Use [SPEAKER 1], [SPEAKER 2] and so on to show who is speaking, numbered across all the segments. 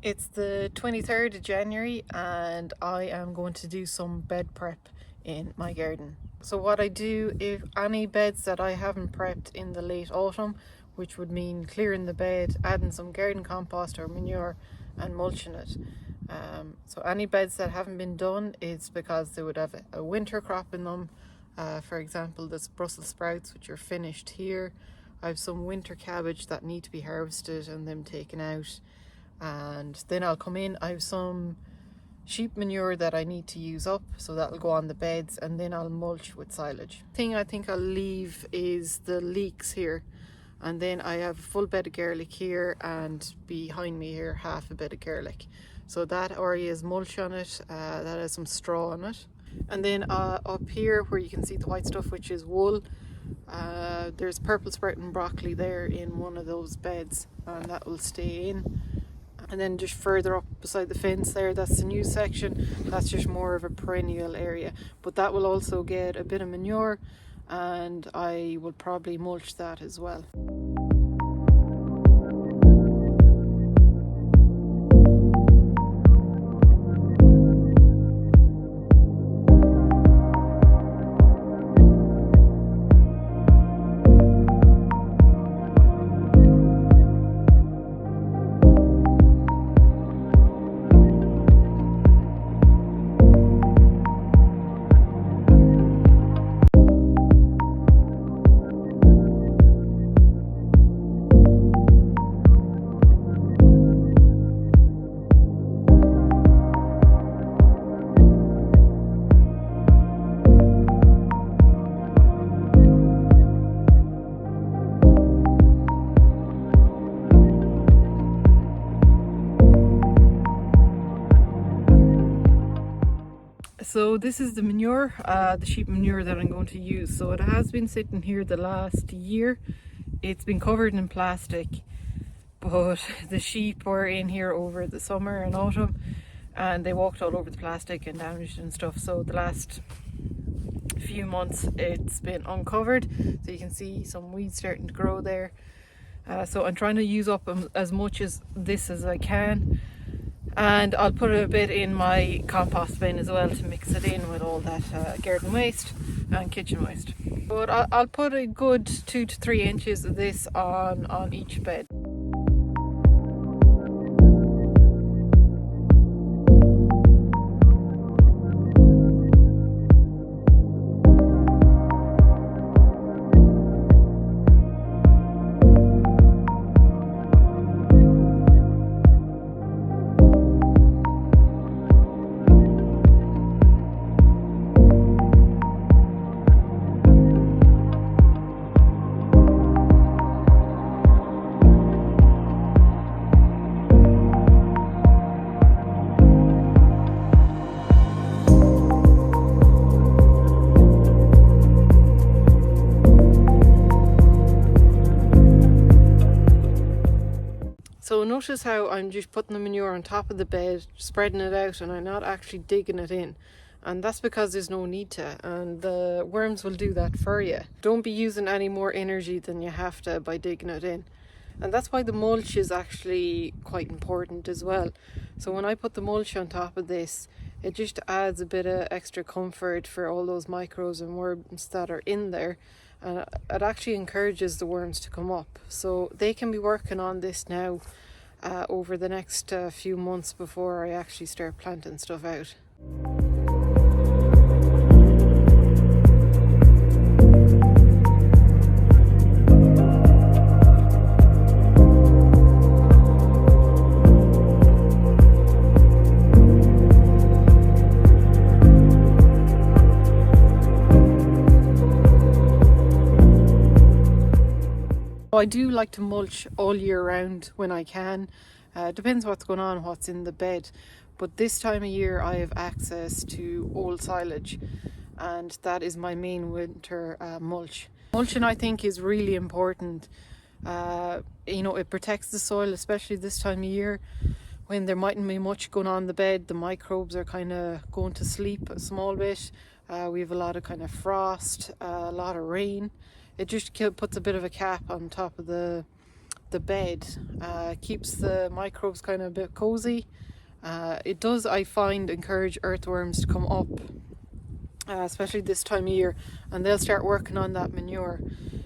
[SPEAKER 1] It's the 23rd of January and I am going to do some bed prep in my garden. So what I do, if any beds that I haven't prepped in the late autumn, which would mean clearing the bed, adding some garden compost or manure and mulching it. So any beds that haven't been done, it's because they would have a winter crop in them. For example, this Brussels sprouts, which are finished here. I have some winter cabbage that need to be harvested and them taken out. And then I'll come in, I have some sheep manure that I need to use up, so that'll go on the beds, and then I'll mulch with silage. The thing I think I'll leave is the leeks here, and then I have a full bed of garlic here, and behind me here half a bed of garlic. So that area is mulch on it, that has some straw on it. And then up here where you can see the white stuff, which is wool, there's purple sprouting broccoli there in one of those beds, and that will stay in. And then just further up beside the fence there, that's the new section. That's just more of a perennial area, but that will also get a bit of manure, and I will probably mulch that as well. So this is the manure, the sheep manure that I'm going to use. So it has been sitting here the last year. It's been covered in plastic, but the sheep were in here over the summer and autumn, and they walked all over the plastic and damaged and stuff. So the last few months it's been uncovered, so you can see some weeds starting to grow there. So I'm trying to use up as much as this as I can. And I'll put a bit in my compost bin as well to mix it in with all that garden waste and kitchen waste. But I'll put a good 2 to 3 inches of this on each bed. So notice how I'm just putting the manure on top of the bed, spreading it out, and I'm not actually digging it in. And that's because there's no need to, and the worms will do that for you. Don't be using any more energy than you have to by digging it in. And that's why the mulch is actually quite important as well. So when I put the mulch on top of this, it just adds a bit of extra comfort for all those microbes and worms that are in there. And it actually encourages the worms to come up. So they can be working on this now over the next few months before I actually start planting stuff out. I do like to mulch all year round when I can. Depends what's going on, what's in the bed. But this time of year I have access to old silage, and that is my main winter mulch. Mulching, I think, is really important. It protects the soil, especially this time of year when there mightn't be much going on in the bed. The microbes are kind of going to sleep a small bit. We have a lot of kind of frost, a lot of rain. It just puts a bit of a cap on top of the the bed. Keeps the microbes kind of a bit cozy. It does, I find, encourage earthworms to come up, especially this time of year, and they'll start working on that manure.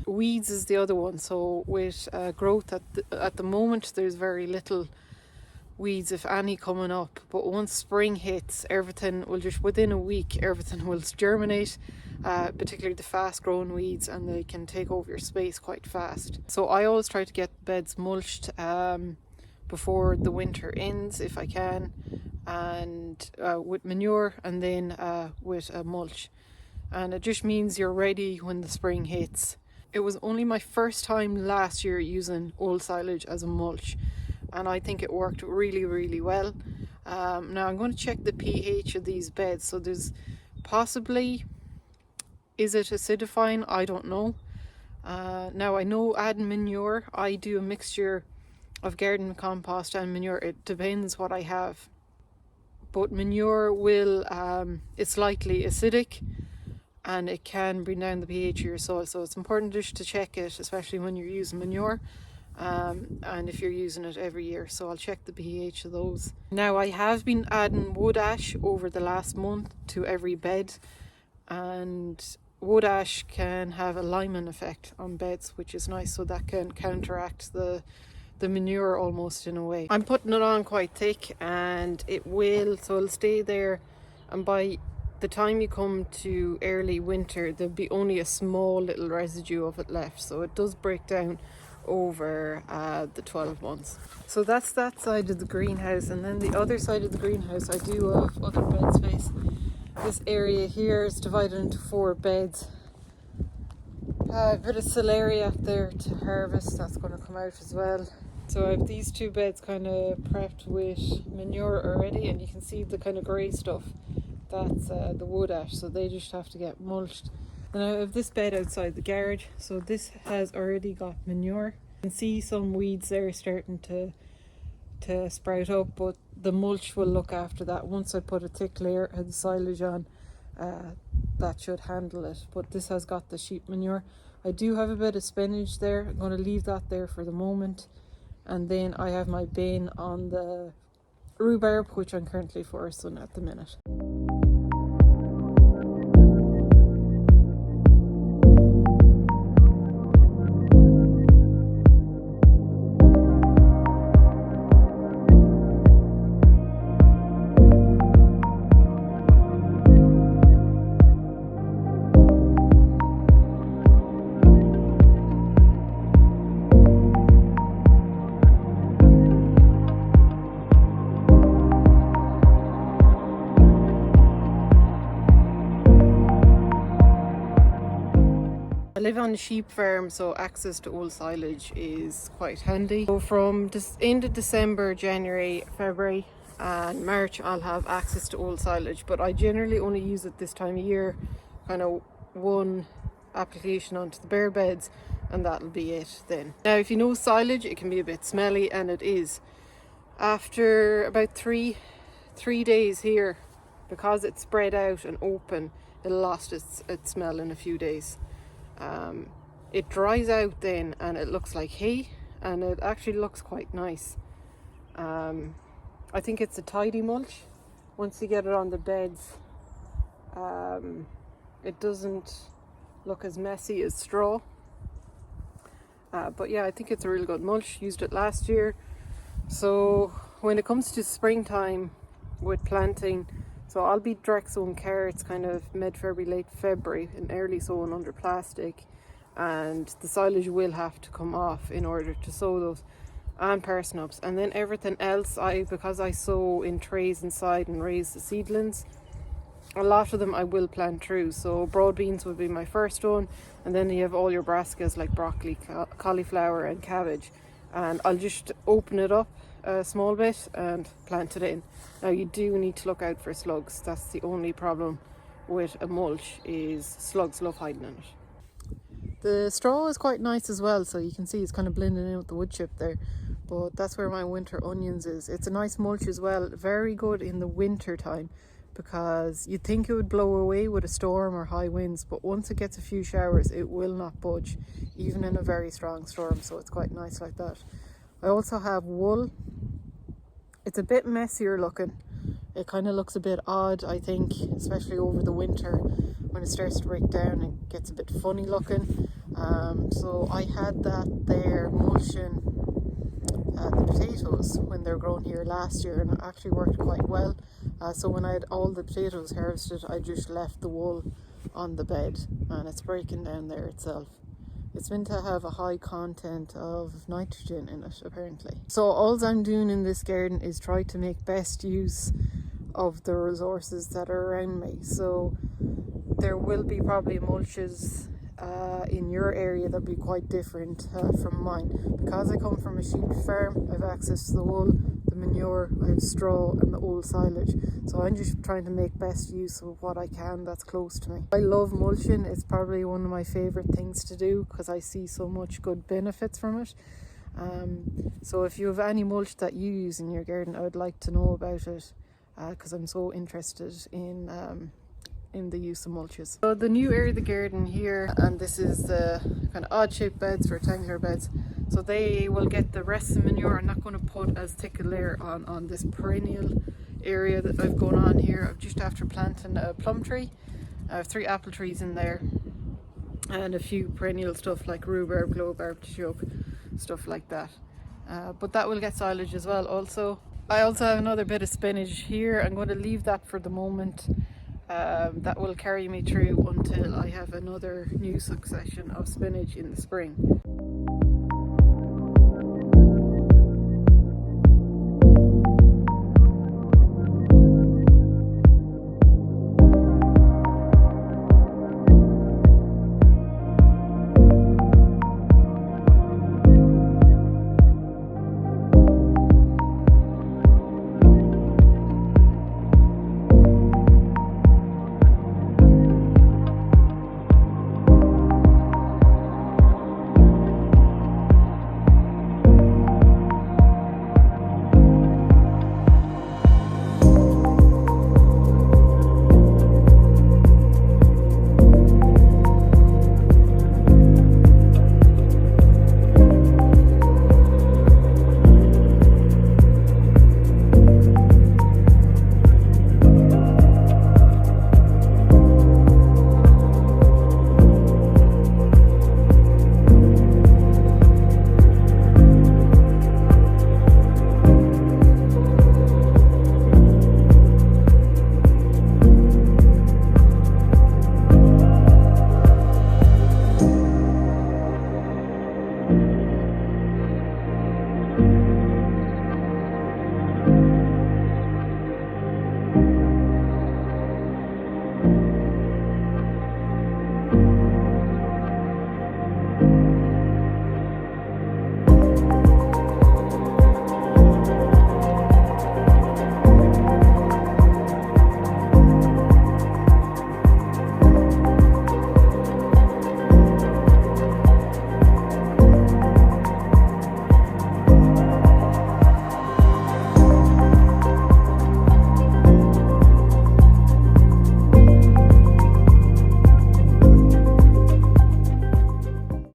[SPEAKER 1] Weeds is the other one. So with growth at the moment, there's very little weeds, if any, coming up, but once spring hits, everything will just, within a week, everything will germinate, particularly the fast growing weeds, and they can take over your space quite fast. So I always try to get beds mulched before the winter ends if I can, and with manure, and then with a mulch, and it just means you're ready when the spring hits. It was only my first time last year using old silage as a mulch, and I think it worked really, really well. Now I'm going to check the pH of these beds. So there's possibly, is it acidifying? I don't know. Now I know adding manure, I do a mixture of garden compost and manure. It depends what I have, but manure will, it's slightly acidic, and it can bring down the pH of your soil. So it's important just to check it, especially when you're using manure. And if you're using it every year. So I'll check the pH of those. Now I have been adding wood ash over the last month to every bed, and wood ash can have a liming effect on beds, which is nice, so that can counteract the manure almost in a way. I'm putting it on quite thick, and so it'll stay there, and by the time you come to early winter, there'll be only a small little residue of it left, so it does break down over the 12 months. So that's that side of the greenhouse, and then the other side of the greenhouse I do have other bed space. This area here is divided into 4 beds. A bit of celery up there to harvest, that's going to come out as well. So I have these 2 beds kind of prepped with manure already, and you can see the kind of grey stuff, that's the wood ash, so they just have to get mulched. And I have this bed outside the garage, so this has already got manure. You can see some weeds there starting to sprout up, but the mulch will look after that. Once I put a thick layer of the silage on, that should handle it. But this has got the sheep manure. I do have a bit of spinach there. I'm going to leave that there for the moment. And then I have my bin on the rhubarb, which I'm currently foresting at the minute. I live on a sheep farm, so access to old silage is quite handy. So from end of December, January, February and March I'll have access to old silage, but I generally only use it this time of year, kind of one application onto the bare beds, and that'll be it then. Now if you know silage, it can be a bit smelly, and it is. After about three days here, because it's spread out and open, it'll lost its smell in a few days. It dries out then, and it looks like hay, and it actually looks quite nice. I think it's a tidy mulch. Once you get it on the beds, it doesn't look as messy as straw. But yeah, I think it's a really good mulch. Used it last year. So when it comes to springtime with planting, so I'll be direct sowing carrots kind of mid-February, late February, and early sowing under plastic, and the silage will have to come off in order to sow those, and parsnips. And then everything else, because I sow in trays inside and raise the seedlings, a lot of them I will plant through. So broad beans would be my first one, and then you have all your brassicas like broccoli, cauliflower and cabbage, and I'll just open it up a small bit and plant it in. Now you do need to look out for slugs. That's the only problem with a mulch, is slugs love hiding in it. The straw is quite nice as well, so you can see it's kind of blending in with the wood chip there, but that's where my winter onions is. It's a nice mulch as well, very good in the winter time, because you'd think it would blow away with a storm or high winds, but once it gets a few showers it will not budge, even in a very strong storm, so it's quite nice like that. I also have wool. It's a bit messier looking. It kind of looks a bit odd, I think, especially over the winter when it starts to break down. It gets a bit funny looking. So I had that there mulching the potatoes when they were grown here last year, and it actually worked quite well. So when I had all the potatoes harvested, I just left the wool on the bed, and it's breaking down there itself. It's meant to have a high content of nitrogen in it, apparently. So all I'm doing in this garden is try to make best use of the resources that are around me. So there will be probably mulches in your area that'll be quite different from mine. Because I come from a sheep farm, I have access to the wool, the manure, I have straw and the old silage. So I'm just trying to make best use of what I can that's close to me. I love mulching. It's probably one of my favourite things to do because I see so much good benefits from it. So if you have any mulch that you use in your garden, I would like to know about it because I'm so interested in the use of mulches. So the new area of the garden here, and this is the kind of odd shaped beds, rectangular beds, so they will get the rest of the manure. I'm not going to put as thick a layer on this perennial area that I've going on here. I've just after planting a plum tree. I have 3 apple trees in there and a few perennial stuff like rhubarb, clove, artichoke, stuff like that. But that will get silage as well also. I also have another bit of spinach here. I'm going to leave that for the moment. That will carry me through until I have another new succession of spinach in the spring.